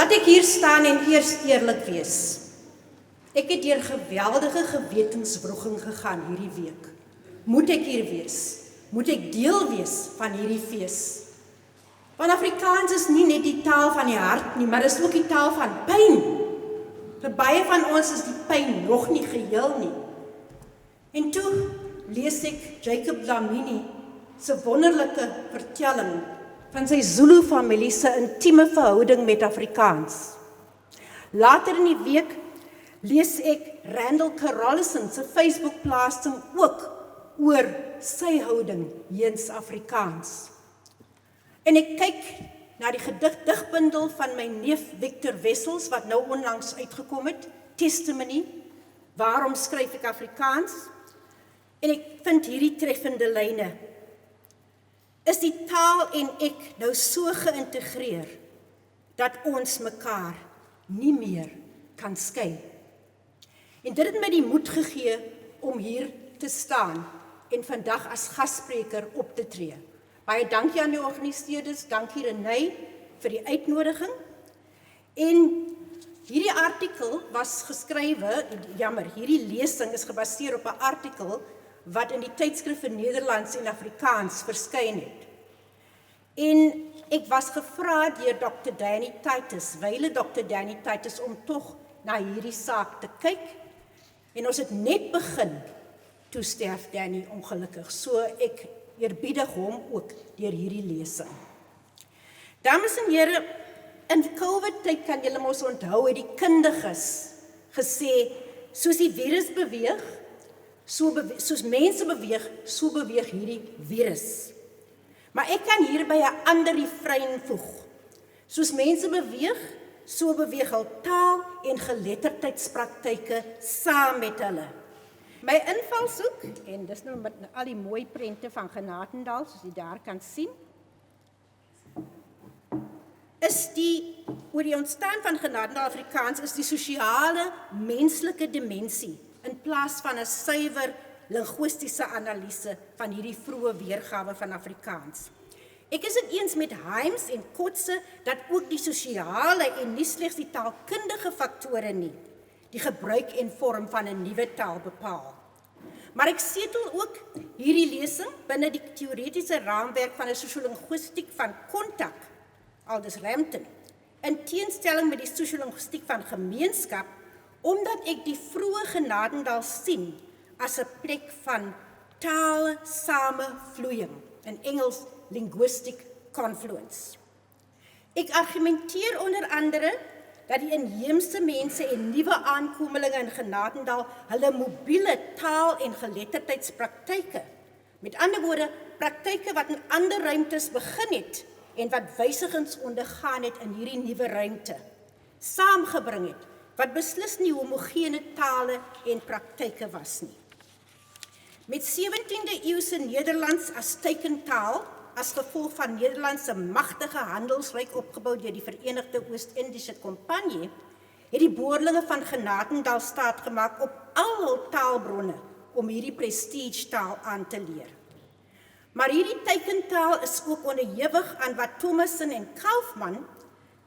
Laat ek hier staan en eers eerlik wees. Ek het deur geweldige gewetenswroging gegaan hierdie week. Moet ek hier wees? Moet ek deel wees van hierdie fees? Want Afrikaans is nie net die taal van die hart nie, maar is ook die taal van pyn. Vir baie van ons is die pyn nog nie geheel nie. En toe lees ek Jacob Dlamini se wonderlike vertelling van sy Zulu-familie se intieme verhouding met Afrikaans. Later in die week lees ek Randall Carrollison se Facebook-plasing ook oor sy houding teenoor Afrikaans. En ek kyk na die digbundel van my neef Victor Wessels, wat nou onlangs uitgekom het, Testimony, waarom skryf ek Afrikaans? En ek vind hierdie treffende lyne. Is die taal en ek nou so geïntegreer, dat ons mekaar nie meer kan skei? En dit het my die moed gegee om hier te staan en vandag as gasspreker op te tree. Baie dankie aan die organiseerders, dankie Renée vir die uitnodiging. En hierdie artikel was geskrywe, hierdie lesing is gebaseer op 'n artikel wat in die tydskrif vir Nederlands en Afrikaans verskyn het. En ek was gevra deur Dr. Danny Titus, wyle Dr. Danny Titus, om tog na hierdie saak te kyk. En ons het net begin, toe sterf Danny ongelukkig, so ek eerbiedig hom ook deur hierdie lesing. Dames en here, in COVID-tyd kan julle mos onthou, het die kundiges gesê, soos die virus beweeg, soos mense beweeg, so beweeg hierdie virus. Maar ek kan hier by 'n ander refrein voeg. Soos mense beweeg, so beweeg hul taal en geletterdheidspraktyke saam met hulle. My invalshoek, en dis nou met al die mooi prente van Genadendal, soos jy daar kan sien, is oor die ontstaan van Genadendal Afrikaans is die sosiale, menslike dimensie, in plaas van 'n suiwer linguistiese analise van hierdie vroeë weergawe van Afrikaans. Ek is dit eens met Hymes en Kotze dat ook die sosiale en nie slegs die taalkundige faktore nie, die gebruik en vorm van 'n nuwe taal bepaal. Maar ek setel ook hierdie lesing binne die teoretiese raamwerk van 'n sosiolinguïstiek van kontak, aldus Rampton, in teenstelling met die sosiolinguïstiek van gemeenskap, omdat ek die vroeë Genadendal sien as 'n plek van taal samevloeiing, in Engels linguistic confluence. Ek argumenteer onder andere dat die inheemse mense en nuwe aankomelinge in Genadendal hulle mobiele taal- en geletterdheidspraktyke, met ander woorde, praktyke wat in ander ruimtes begin het en wat wysigings ondergaan het in hierdie nuwe ruimte, saamgebring het, wat beslis nie homogene tale en praktyke was nie. Met 17de eeuse Nederlands as teikentaal, as gevolg van Nederland se magtige handelsryk opgebou deur die Verenigde Oos-Indiese Kompanje, het die boerlinge van Genadendal staat gemaak op al hul taalbronne om hierdie prestige taal aan te leer. Maar hierdie teikentaal is ook onderhewig aan wat Thomason en Kaufman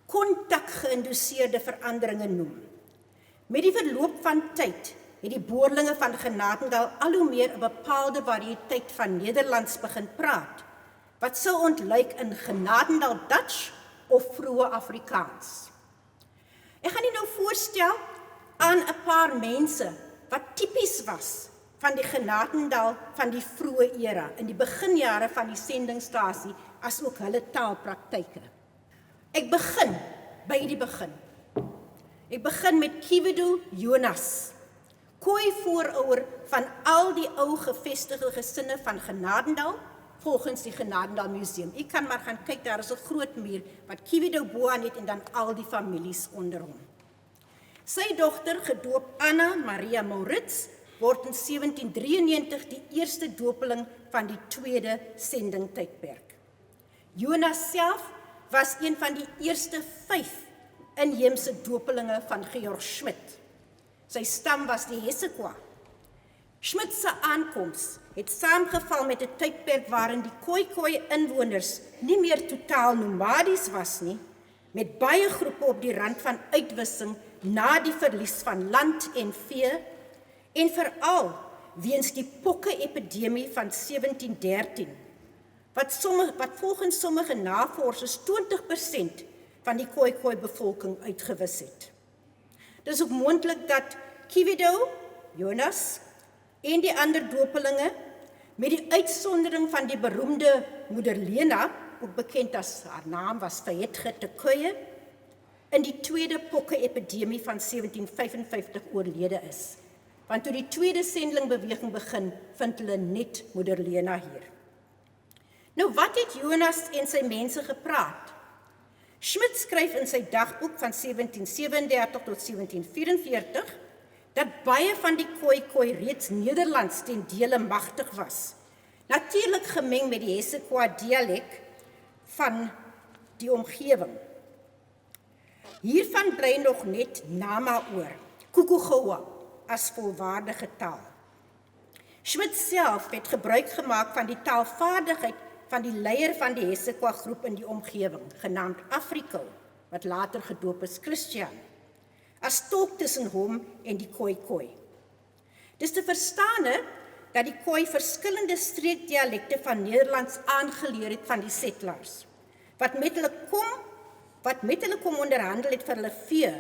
kontak-geïnduseerde veranderinge noem. Met die verloop van tyd het die boerlinge van Genadendal al hoe meer 'n bepaalde variëteit van Nederlands begin praat, wat sou ontlyk in Genadendal Dutch of vroeë Afrikaans. Ek gaan nou voorstel aan 'n paar mense wat tipies was van die Genadendal van die vroeë era, in die beginjare van die sendingstasie, as ook hulle taalpraktyke. Ek begin by die begin. Ek begin met Kiwedu Jonas, kooi-voorouer van al die ou gevestigde gesinne van Genadendal, volgens die Genadendal Museum. Ek kan maar gaan kyk, daar is 'n groot muur wat Kiwedu boaan het en dan al die families onder hom. Sy dogter, gedoop Anna Maria Maurits, word in 1793 die eerste dopeling van die tweede sendingtydperk. Jonas self was een van die eerste 5 inheemse dopelinge van Georg Schmidt. Sy stam was die Hessequa. Schmidt se aankoms het saamgeval met 'n tydperk waarin die Khoi-Khoi inwoners nie meer totaal nomadies was nie, met baie groepe op die rand van uitwissing na die verlies van land en vee, en veral weens die pokke-epidemie van 1713, wat volgens sommige navorsers 20% van die Khoi bevolking uitgewis het. Dis ook moontlik dat Kiwido, Jonas en die ander dopelinge, met die uitsondering van die beroemde moeder Lena, ook bekend as haar naam was Fayetge Tekoye, in die tweede pokke-epidemie van 1755 oorlede is. Want toe die tweede sendelingbeweging begin, vind hulle net moeder Lena hier. Nou, wat het Jonas en sy mense gepraat? Schmidt skryf in sy dagboek van 1737 tot 1744, dat baie van die Khoi reeds Nederlands ten dele magtig was. Natuurlik gemeng met die Hessequa dialek van die omgewing. Hiervan bly nog net Nama oor, Kukugoa, as volwaardige taal. Schmidt self het gebruik gemaak van die taalvaardigheid van die leier van die Hessequa groep in die omgewing, genaamd Afriko, wat later gedoop is Christian, as tolk tussen hom en die Khoi. Dis te verstaane dat die Khoi verskillende streekdialekte van Nederlands aangeleer het van die settlers, wat met hulle kom onderhandel het vir hulle vee,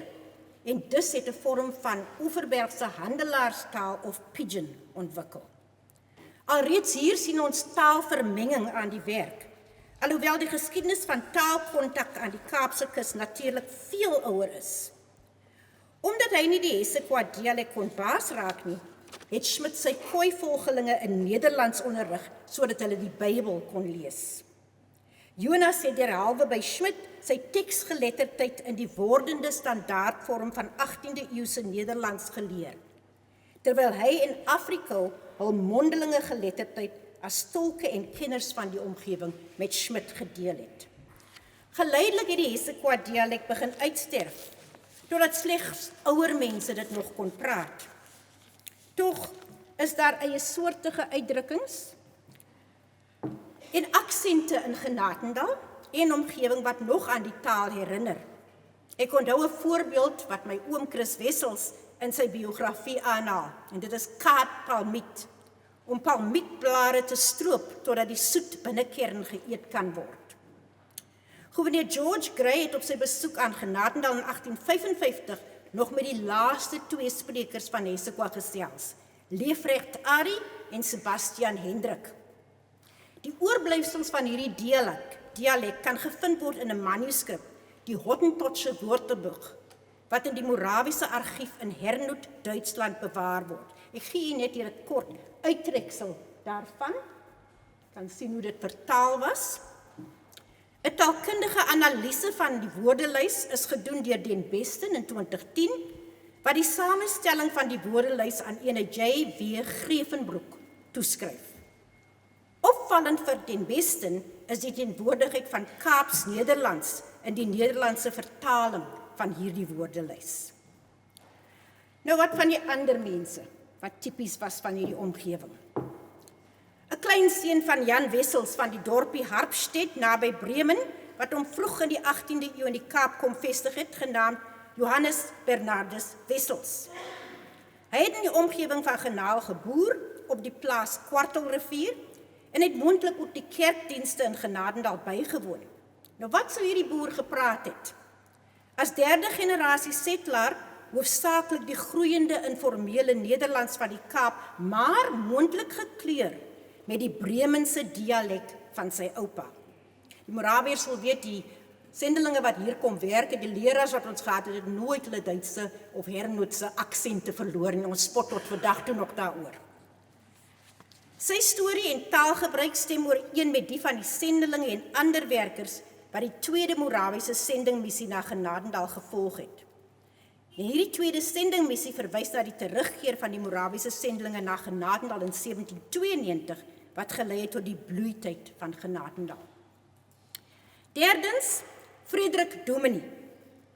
en dus het 'n vorm van Oeverbergse handelaarstaal of pidgin ontwikkel. Alreeds hier sien ons taalvermenging aan die werk, alhoewel die geskiedenis van taalkontak aan die Kaapse kus natuurlik veel ouer is. Omdat hy nie die Hessequa dialek kon baas raak nie, het Schmidt sy Khoi-volgelinge in Nederlands onderrig, sodat hulle die Bybel kon lees. Jonas het derhalwe by Schmidt sy teksgeletterdheid in die wordende standaardvorm van 18de eeuse Nederlands geleer, terwyl hy in Afrika hul mondelinge geletterdheid as tolke en kenners van die omgewing met Schmidt gedeel het. Geleidelik het die Hessequa dialek begin uitsterf, totdat slegs ouer mense dit nog kon praat. Tog is daar eie soortige uitdrukkings en aksente in Genadendal en omgewing wat nog aan die taal herinner. Ek onthou 'n voorbeeld wat my oom Chris Wessels in sy biografie aanhaal, en dit is kaatpalmiet, om palmietblare te stroop totdat die soet binnekern geëet kan word. Gouverneur George Grey het op sy besoek aan Genadendal in 1855 nog met die laaste twee sprekers van Hessequa gesels, Leefrecht Ari en Sebastian Hendrik. Die oorblyfsels van hierdie dialek kan gevind word in 'n manuskrip, die Hottentotse Woordenboek, wat in die Morawiese argief in Herrnhut, Duitsland bewaar word. Ek gee u net hier 'n kort uittreksel daarvan. Kan sien hoe dit vertaal was. 'n Taalkundige analise van die woordelys is gedoen deur Den Besten in 2010, wat die samestelling van die woordelys aan ene J.W. Grevenbroek toeskryf. Opvallend vir Den Besten is die teenwoordigheid van Kaaps Nederlands in die Nederlandse vertaling van hierdie woordelys. Nou wat van die ander mense, wat typies was van hierdie omgewing? 'n Klein seun van Jan Wessels van die dorpie Harpstedt naby Bremen, wat hom vroeg in die 18de eeu in die Kaap kom vestig het, genaamd Johannes Bernardus Wessels. Hy het in die omgewing van Genaal geboer, op die plaas Kwartelrivier, en het moontlik ook die kerkdienste in Genadendal bygewoon. Nou wat sou hierdie boer gepraat het? As derde generasie settler, hoofsaaklik die groeiende informele Nederlands van die Kaap, maar moontlik gekleur met die Bremense dialek van sy oupa. Die Morawiërs sal weet, die sendelinge wat hier kom werk, en die leraars wat ons gehad het nooit hulle Duitse of Herrnhutse aksente verloor, en ons spot tot vandag toe nog daaroor. Sy storie en taalgebruik stem ooreen met die van die sendelinge en ander werkers wat die tweede Morawiese sendingmissie na Genadendal gevolg het. En hierdie tweede sendingmissie verwys na die terugkeer van die Morawiese sendelinge na Genadendal in 1792, wat gelei het tot die bloeityd van Genadendal. Derdens, Frederik Dominee,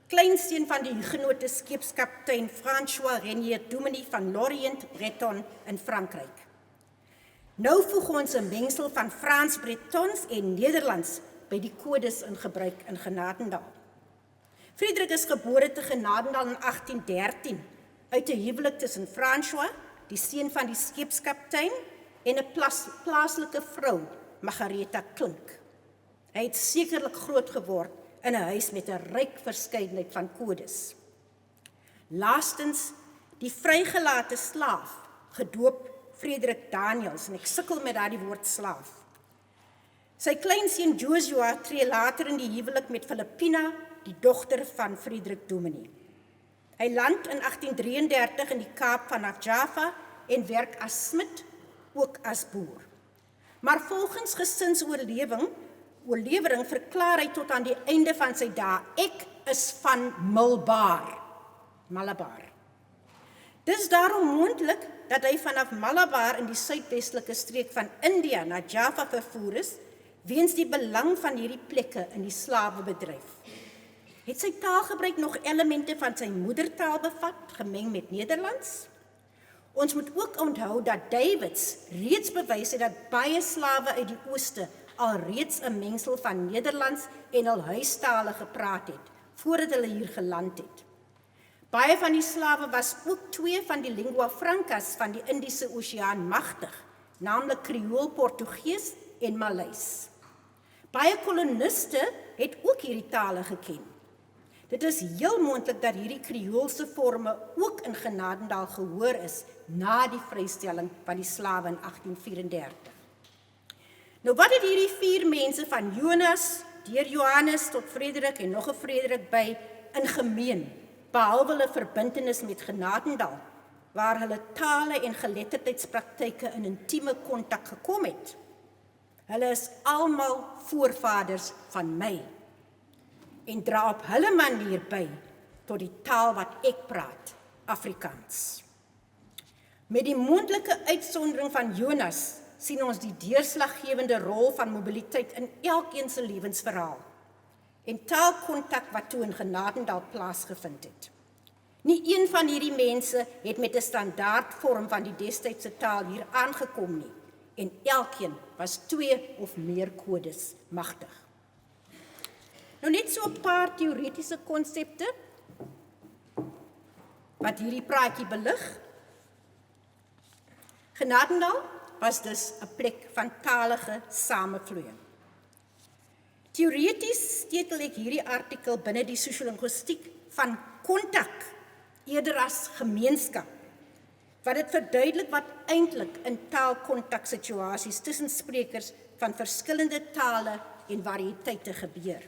kleinseun van die Hugenote skeepskaptein François Renier Dominee van Lorient-Breton in Frankryk. Nou voeg ons 'n mengsel van Frans-Bretons en Nederlands by die kodes in gebruik in Genadendal. Frederik is gebore te Genadendal in 1813 uit 'n huwelik tussen François, die seun van die skeepskaptein, en 'n plaaslike vrou, Margaretha Klink. Hy het sekerlik groot geword in 'n huis met 'n ryk verskeidenheid van kodes. Laastens, die vrygelate slaaf, gedoop Frederik Daniels, en ek sukkel met daardie woord slaaf. Sy kleinseun Joshua tree later in die huwelik met Philippina, die dogter van Frederik Dominee. Hy land in 1833 in die Kaap vanaf Java en werk as smid, ook as boer. Maar volgens gesinsoorlewering verklaar hy tot aan die einde van sy dae, ek is van Malabar. Dis daarom moontlik dat hy vanaf Malabar in die suidwestelike streek van India na Java vervoer is, weens die belang van hierdie plekke in die slawebedryf. Het sy taalgebruik nog elemente van sy moedertaal bevat, gemeng met Nederlands? Ons moet ook onthou dat Davids reeds bewys het dat baie slawe uit die ooste alreeds 'n mengsel van Nederlands en hul huistale gepraat het, voordat hulle hier geland het. Baie van die slawe was ook twee van die lingua francas van die Indiese Oseaan magtig, naamlik Kreool Portugees en Maleis. Baie koloniste het ook hierdie tale geken. Dit is heel moontlik dat hierdie Kreoolse forme ook in Genadendal gehoor is na die vrystelling van die slawe in 1834. Nou wat het hierdie 4 mense van Jonas, deur Johannes tot Frederik en nog 'n Frederik by in gemeen, behalwe hulle verbintenis met Genadendal, waar hulle tale en geletterdheidspraktyke in intieme kontak gekom het? Hulle is almal voorvaders van my en dra op hulle manier by tot die taal wat ek praat, Afrikaans. Met die moontlike uitsondering van Jonas sien ons die deurslaggewende rol van mobiliteit in elkeen se lewensverhaal en taalkontak wat toe in Genadendal plaasgevind het. Nie een van hierdie mense het met 'n standaardvorm van die destydse taal hier aangekom nie, en elkeen was 2 of meer kodes magtig. Nou net so 'n paar teoretiese konsepte wat hierdie praatjie belig. Genadendal was dus 'n plek van talige samevloeiing. Teoreties stetel ek hierdie artikel binne die sosiolingwistiek van kontak eerder as gemeenskap, wat dit verduidelik wat eintlik in taalkontaksituasies tussen sprekers van verskillende tale en variëteite gebeur.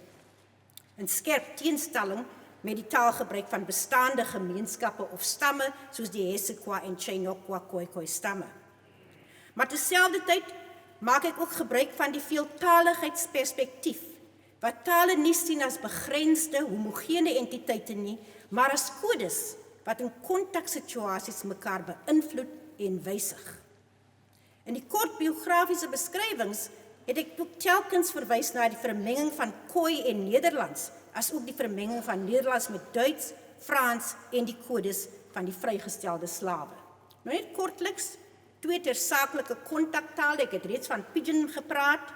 In skerp teenstelling met die taalgebruik van bestaande gemeenskappe of stamme soos die Hesekwa en Chinokwa Khoikhoi stamme. Maar terselfdertyd maak ek ook gebruik van die veeltaligheidsperspektief, wat tale nie sien as begrensde, homogene entiteite nie, maar as kodes wat in kontaksituasies mekaar beïnvloed en wysig. In die kort biografiese beskrywings het ek ook telkens verwys na die vermenging van Khoi en Nederlands, as ook die vermenging van Nederlands met Duits, Frans en die kodes van die vrygestelde slawe. Nou net kortliks, 2 tersaaklike kontaktale, ek het reeds van Pidgin gepraat.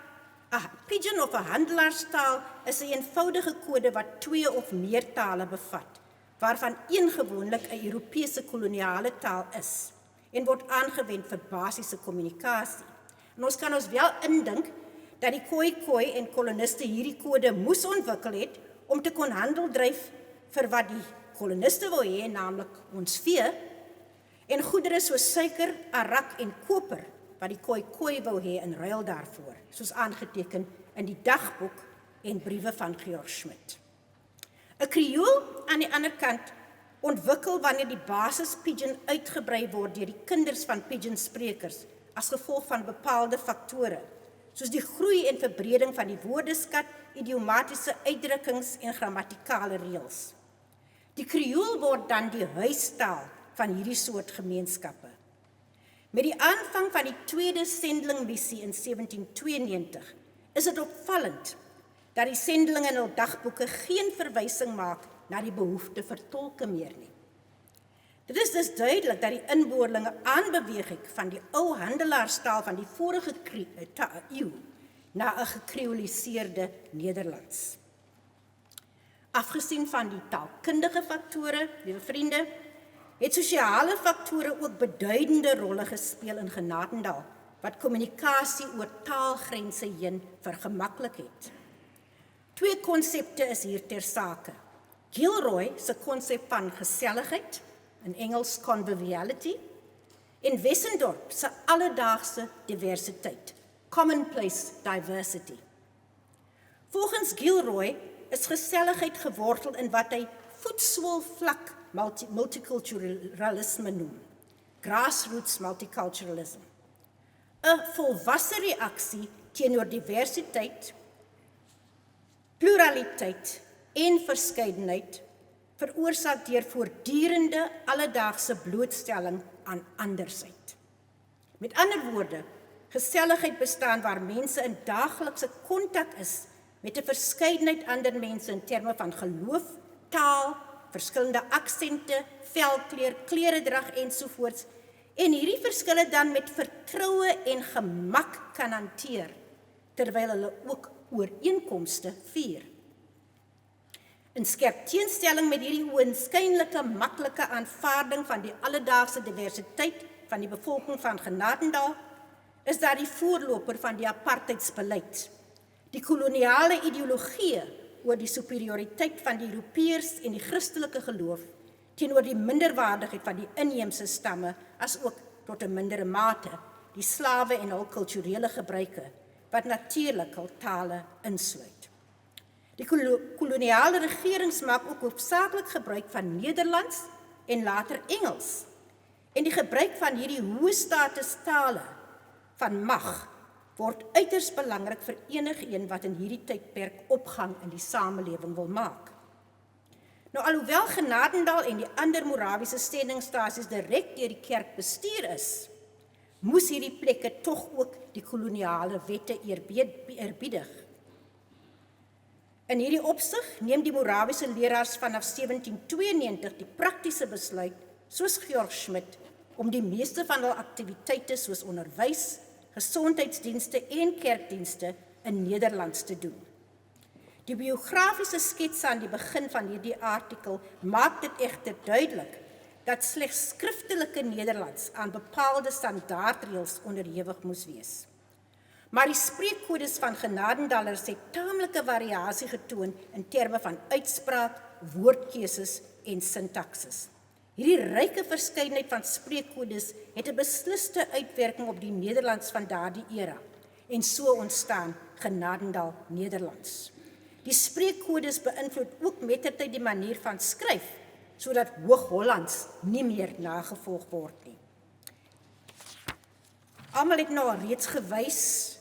Pidgin of 'n handelaarstaal is 'n eenvoudige kode wat 2 of meer tale bevat, waarvan een gewoonlik 'n Europese koloniale taal is en word aangewend vir basiese kommunikasie. En ons kan ons wel indink dat die Khoikhoi en koloniste hierdie kode moes ontwikkel het om te kon handel dryf vir wat die koloniste wou hê, naamlik ons vee, en goedere soos suiker, arak en koper, wat die Khoikhoi wou hê in ruil daarvoor, soos aangeteken in die dagboek en briewe van Georg Schmidt. 'n Kreool aan die ander kant ontwikkel wanneer die basis Pidgin uitgebrei word deur die kinders van Pidgin sprekers as gevolg van bepaalde faktore, soos die groei en verbreding van die woordeskat, idiomatiese uitdrukkings en grammatikale reëls. Die Kreool word dan die huistaal van hierdie soort gemeenskappe. Met die aanvang van die tweede sendelingmissie in 1792 is dit opvallend dat die sendelinge in hul dagboeke geen verwysing maak na die behoefte vir tolke meer nie. Dit is dus duidelik dat die inboorlinge aanbeweeg het van die ou handelaarstaal van die vorige eeu na 'n gekreoliseerde Nederlands. Afgesien van die taalkundige faktore, liewe vriende, het sosiale faktore ook beduidende rolle gespeel in Genadendal, wat kommunikasie oor taalgrense heen vergemaklik het. 2 konsepte is hier ter sake. Gilroy se konsep van geselligheid, in Engels conviviality, en Wessendorp se alledaagse diversiteit, commonplace diversity. Volgens Gilroy is geselligheid gewortel in wat hy voetsoolvlak multiculturalisme noem, grassroots multiculturalism. 'n volwasse reaksie teenoor diversiteit, pluraliteit en verskeidenheid veroorsaak deur voortdurende alledaagse blootstelling aan andersheid. Met ander woorde, geselligheid bestaan waar mense in daaglikse kontak is met 'n verskeidenheid ander mense in terme van geloof, taal, verskillende aksente, velkleur, kleredrag ensovoorts, en hierdie verskille dan met vertroue en gemak kan hanteer, terwyl hulle ook ooreenkomste vier. In skerp teenstelling met hierdie oënskynlike maklike aanvaarding van die alledaagse diversiteit van die bevolking van Genadendal, is daar die voorloper van die apartheidsbeleid, die koloniale ideologie oor die superioriteit van die Europeërs en die Christelike geloof teenoor die minderwaardigheid van die inheemse stamme, as ook tot 'n mindere mate die slawe en hul kulturele gebruike, wat natuurlik hul tale insluit. Die koloniale regerings maak ook hoofsaaklik gebruik van Nederlands en later Engels, en die gebruik van hierdie hoë status tale van mag word uiters belangrik vir enigeen wat in hierdie tydperk opgang in die samelewing wil maak. Nou, alhoewel Genadendal en die ander Morawiese sendingstasies direk deur die kerk bestuur is, moes hierdie plekke tog ook die koloniale wette eerbiedig. In hierdie opsig neem die Morawiese leraars vanaf 1792 die praktiese besluit, soos Georg Schmidt, om die meeste van hul aktiwiteite soos onderwys, gesondheidsdienste en kerkdienste in Nederlands te doen. Die biografiese skets aan die begin van hierdie artikel maak dit egter duidelik dat slegs skriftelike Nederlands aan bepaalde standaardreëls onderhewig moes wees. Maar die spreekkodes van Genadendalers het taamlike variasie getoon in terme van uitspraak, woordkeuses en sintaksis. Hierdie ryke verskeidenheid van spreekkodes het 'n besliste uitwerking op die Nederlands van daardie era, en so ontstaan Genadendal Nederlands. Die spreekkodes beïnvloed ook mettertyd die manier van skryf, sodat Hoog-Hollands nie meer nagevolg word nie. Almal het nou reeds gewys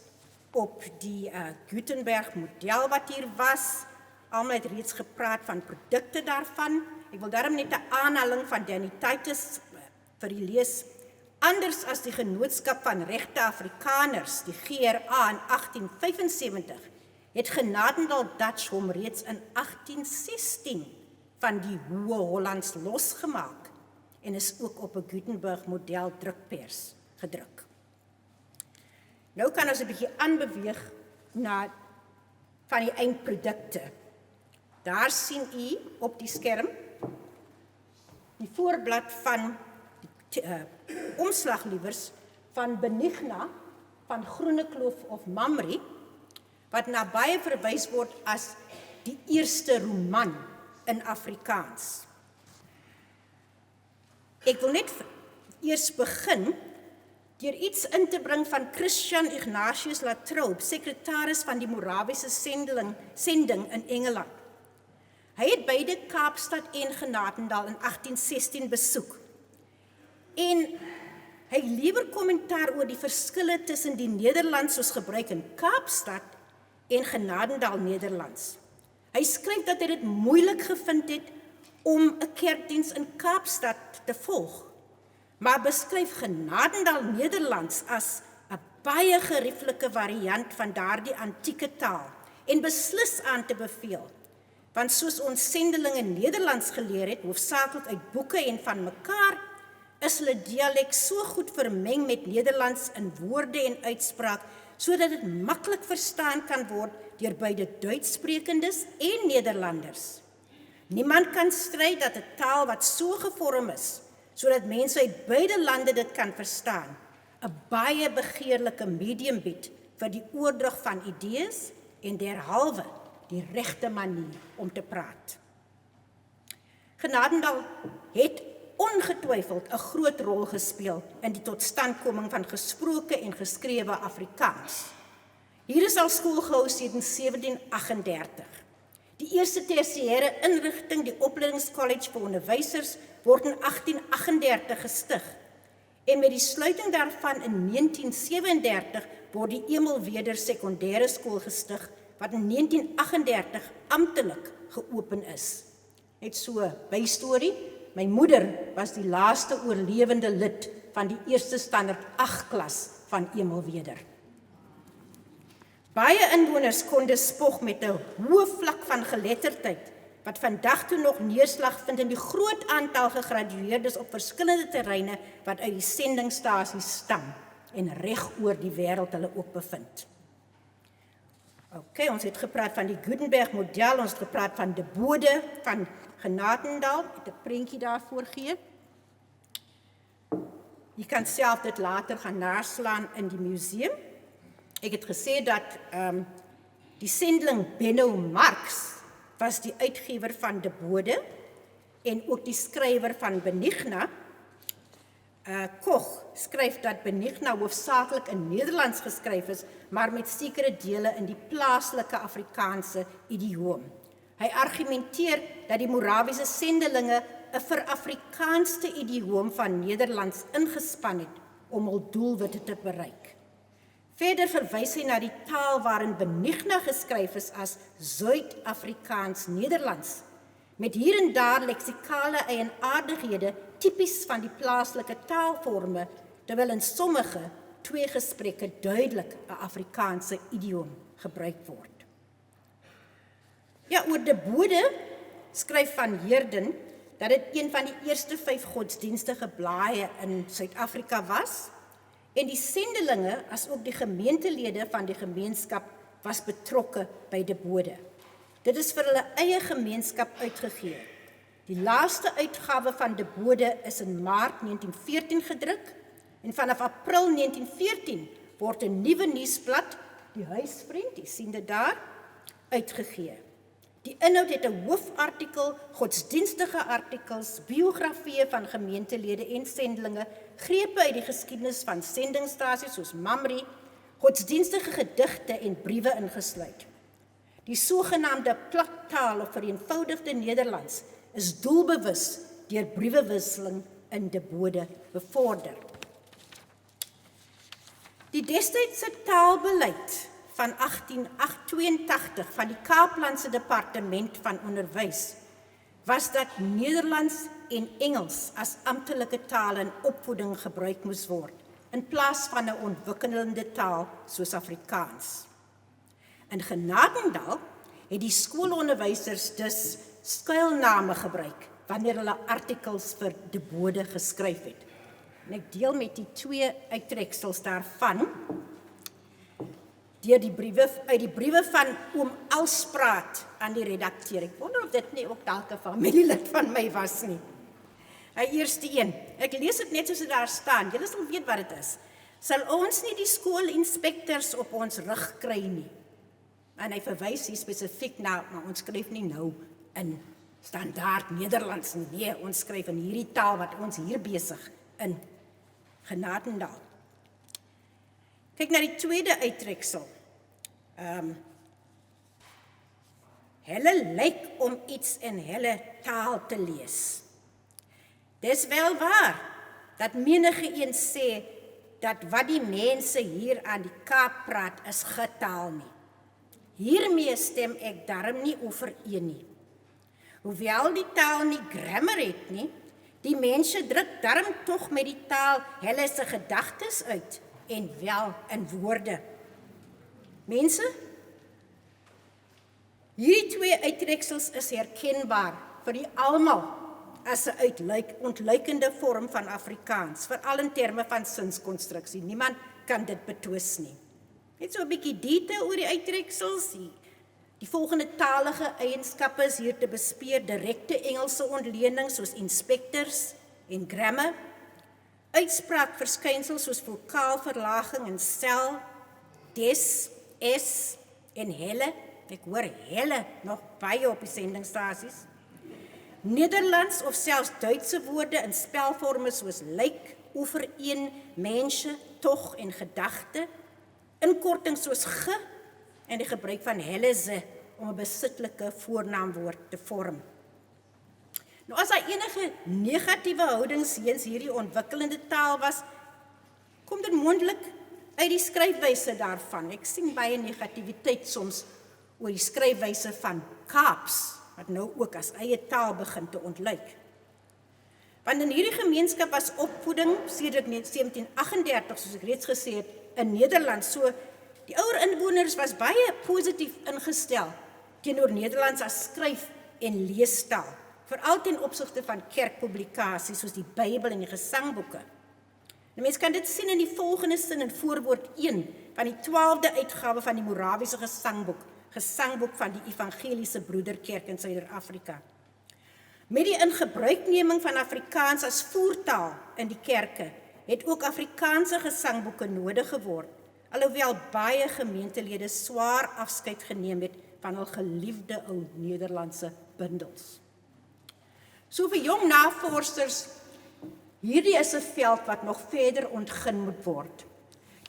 op die Gutenberg model wat hier was. Almal het reeds gepraat van produkte daarvan. Ek wil daarom net 'n aanhaling van Danny Titus vir u lees. Anders as die Genootskap van Regte Afrikaners, die GRA in 1875, het Genadendal Dutch hom reeds in 1816 van die Hoë Hollands losgemaak en is ook op 'n Gutenberg model drukpers gedruk. Nou kan ons 'n bietjie aanbeweeg na van die eindprodukte. Daar sien u op die skerm die voorblad van die omslagliewers van Benigna van Groenekloof of Mamre, wat na baie verwys word as die eerste roman in Afrikaans. Ek wil net eers begin deur iets in te bring van Christian Ignatius Latrobe, sekretaris van die Morawiese sending in Engeland. Hy het beide Kaapstad en Genadendal in 1816 besoek. En hy lewer kommentaar oor die verskille tussen die Nederlands soos gebruik in Kaapstad en Genadendal Nederlands. Hy skryf dat hy dit moeilik gevind het om 'n kerkdiens in Kaapstad te volg, maar beskryf Genadendal Nederlands as 'n baie gerieflike variant van daardie antieke taal en beslis aan te beveel, want soos ons sendelinge Nederlands geleer het, hoofsaaklik uit boeke en van mekaar, is hulle dialek so goed vermeng met Nederlands in woorde en uitspraak, sodat dit maklik verstaan kan word deur beide Duitssprekendes en Nederlanders. Niemand kan stry dat 'n taal wat so gevorm is, sodat mense uit beide lande dit kan verstaan, 'n baie begeerlike medium bied vir die oordrag van idees en derhalwe die regte manier om te praat. Genadendal het ongetwyfeld 'n groot rol gespeel in die totstandkoming van gesproke en geskrewe Afrikaans. Hier is al skool gehou sedert 1738. Die eerste tersiêre inrigting, die opleidingskollege vir onderwysers, word in 1838 gestig. En met die sluiting daarvan in 1937 word die Emil Weder sekondêre skool gestig, wat in 1938 amptelik geopen is. Net so bystorie, my moeder was die laaste oorlewende lid van die eerste standaard 8 klas van Emil Weder. Baie inwoners kon dus spog met 'n hoë vlak van geletterdheid, wat vandag toe nog neerslag vind in die groot aantal gegradueerdes op verskillende terreine wat uit die sendingstasies stam en reg oor die wêreld hulle ook bevind. Ons het gepraat van die Gutenberg model, ons het gepraat van De Bode, van Genadendal, ek het 'n prentjie daarvoor gee. Jy kan self dit later gaan naslaan in die museum. Ek het gesê dat die sendeling Benno Marx was die uitgewer van De Bode en ook die skrywer van Benigna. Koch skryf dat Benigna hoofsaaklik in Nederlands geskryf is, maar met sekere dele in die plaaslike Afrikaanse idioom. Hy argumenteer dat die Morawiese sendelinge 'n verafrikaanste idioom van Nederlands ingespan het om hul doelwitte te bereik. Verder verwys hy na die taal waarin Benigna geskryf is as Suid-Afrikaans-Nederlands, met hier en daar leksikale eienaardighede tipies van die plaaslike taalvorme, terwyl in sommige tweegesprekke duidelik 'n Afrikaanse idioom gebruik word. Ja, oor De Bode skryf Van Heerden dat dit een van die eerste 5 godsdienstige blaaie in Suid-Afrika was, en die sendelinge, as ook die gemeentelede van die gemeenskap, was betrokke by De Bode. Dit is vir hulle eie gemeenskap uitgegee. Die laaste uitgawe van De Bode is in Maart 1914 gedruk, en vanaf April 1914 word 'n nuwe nuusblad, die Huisvriend, jy sien dit daar, uitgegee. Die inhoud het 'n hoofartikel, godsdienstige artikels, biografieë van gemeentelede en sendelinge, grepe uit die geskiedenis van sendingstasies soos Mamre, godsdienstige gedigte en briewe ingesluit. Die sogenaamde plattaal of vereenvoudigde Nederlands is doelbewus deur briewewisseling in De Bode bevorder. Die destydse taalbeleid van 1882 van die Kaaplandse Departement van Onderwys was dat Nederlands en Engels as amptelike tale in opvoeding gebruik moes word, in plaas van 'n ontwikkelende taal soos Afrikaans. In Genadendal het die skoolonderwysers dus skuilname gebruik wanneer hulle artikels vir De Bode geskryf het. En ek deel met die 2 uittreksels daarvan uit die briewe van oom Elspraat aan die redakteur. Ek wonder of dit nie ook dalk 'n familielid van my was nie. Hy eerste een. Ek lees dit net soos dit daar staan. Julle sal weet wat dit is. Sal ons nie die skoolinspekteurs op ons rug kry nie? En hy verwys hier spesifiek na, maar ons skryf nie nou in standaard Nederlands nie. Nee, ons skryf in hierdie taal wat ons hier besig in Genadendal. Kyk na die tweede uittreksel. Hulle lyk om iets in hulle taal te lees. Dis wel waar dat menige een sê dat wat die mense hier aan die Kaap praat is getaal nie. Hiermee stem ek darm nie ooreen nie. Hoewel die taal nie grammar het nie, die mense druk darm tog met die taal hulle se gedagtes uit en wel in woorde. Mense, hierdie 2 uittreksels is herkenbaar vir die almal as 'n ontluikende vorm van Afrikaans, veral in terme van sinskonstruksie. Niemand kan dit betwis nie. Net so 'n bietjie detail oor die uittreksels. Die volgende talige eienskappe is hier te bespeer: direkte Engelse ontlening soos inspectors en grammar, uitspraakverskynsels soos vokaalverlaging en sel, des, es en helle. Ek hoor helle nog baie op die sendingstasies. Nederlands of selfs Duitse woorde in spelvorme soos lyk, oevereen, mensje, tog en gedagte, inkortings soos ge en die gebruik van helle ze om 'n besitlike voornaamwoord te vorm. Nou as daar enige negatiewe houdings teenoor hierdie ontwikkelende taal was, kom dit moontlik uit die skryfwyse daarvan. Ek sien baie negativiteit soms oor die skryfwyse van Kaaps, wat nou ook as eie taal begin te ontluik. Want in hierdie gemeenskap was opvoeding sedert 1738, soos ek reeds gesê het, in Nederland, so die ouer inwoners was baie positief ingestel teenoor Nederlands as skryf- en leestaal, veral ten opsigte van kerkpublikasies soos die Bybel en die gesangboeke. Nou, mens kan dit sien in die volgende sin in voorwoord 1 van die 12de uitgawe van die Morawiese gesangboek van die Evangeliese Broederkerk in Suider-Afrika. Met die ingebruikneming van Afrikaans as voertaal in die kerke, het ook Afrikaanse gesangboeke nodig geword, alhoewel baie gemeentelede swaar afskeid geneem het van hul geliefde ou Nederlandse bundels. So vir jong navorsers, hierdie is 'n veld wat nog verder ontgin moet word.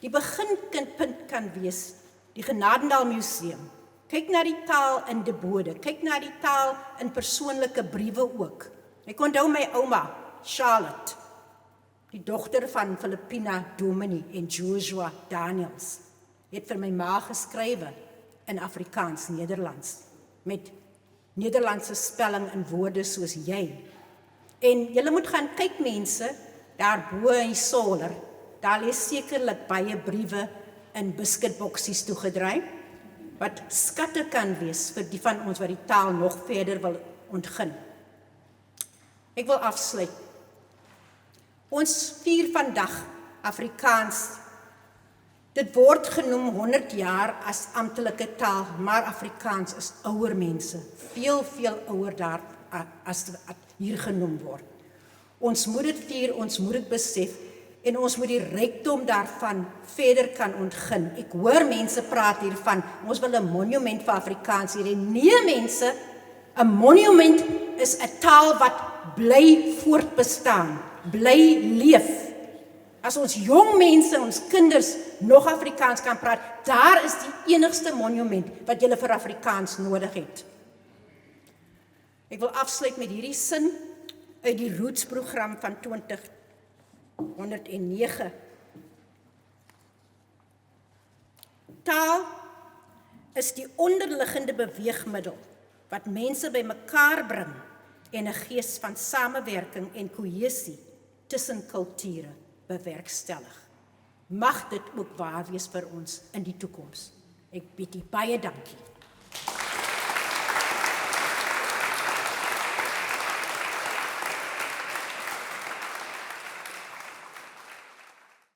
Die beginpunt kan wees die Genadendal Museum. Kyk na die taal in De Bode, kyk na die taal in persoonlike briewe ook. Ek onthou my ouma, Charlotte, die dogter van Philippina Domini en Joshua Daniels, het vir my ma geskrywe in Afrikaans Nederlands, met Nederlandse spelling in woorde soos jy. En julle moet gaan kyk mense, daar bo in die solar, daar lees sekerlik baie briewe in biscuitboksies toegedraai, wat skatte kan wees vir die van ons wat die taal nog verder wil ontgin. Ek wil afsluit. Ons vier vandag Afrikaans. Dit word genoem 100 jaar as amptelike taal, maar Afrikaans is ouer mense, veel ouer daar as wat hier genoem word. Ons moet dit vier, ons moet dit besef, en ons moet die rykdom daarvan verder kan ontgin. Ek hoor mense praat hiervan, ons wil 'n monument vir Afrikaans hier. Nee mense, 'n monument is 'n taal wat bly voortbestaan, bly leef. As ons jong mense, ons kinders nog Afrikaans kan praat, daar is die enigste monument wat julle vir Afrikaans nodig het. Ek wil afsluit met hierdie sin uit die Roots program van 2009. Taal is die onderliggende beweegmiddel wat mense bymekaar bring en 'n gees van samewerking en kohesie tussen kulture bewerkstellig. Mag dit ook waar wees vir ons in die toekoms. Ek bied u baie dankie.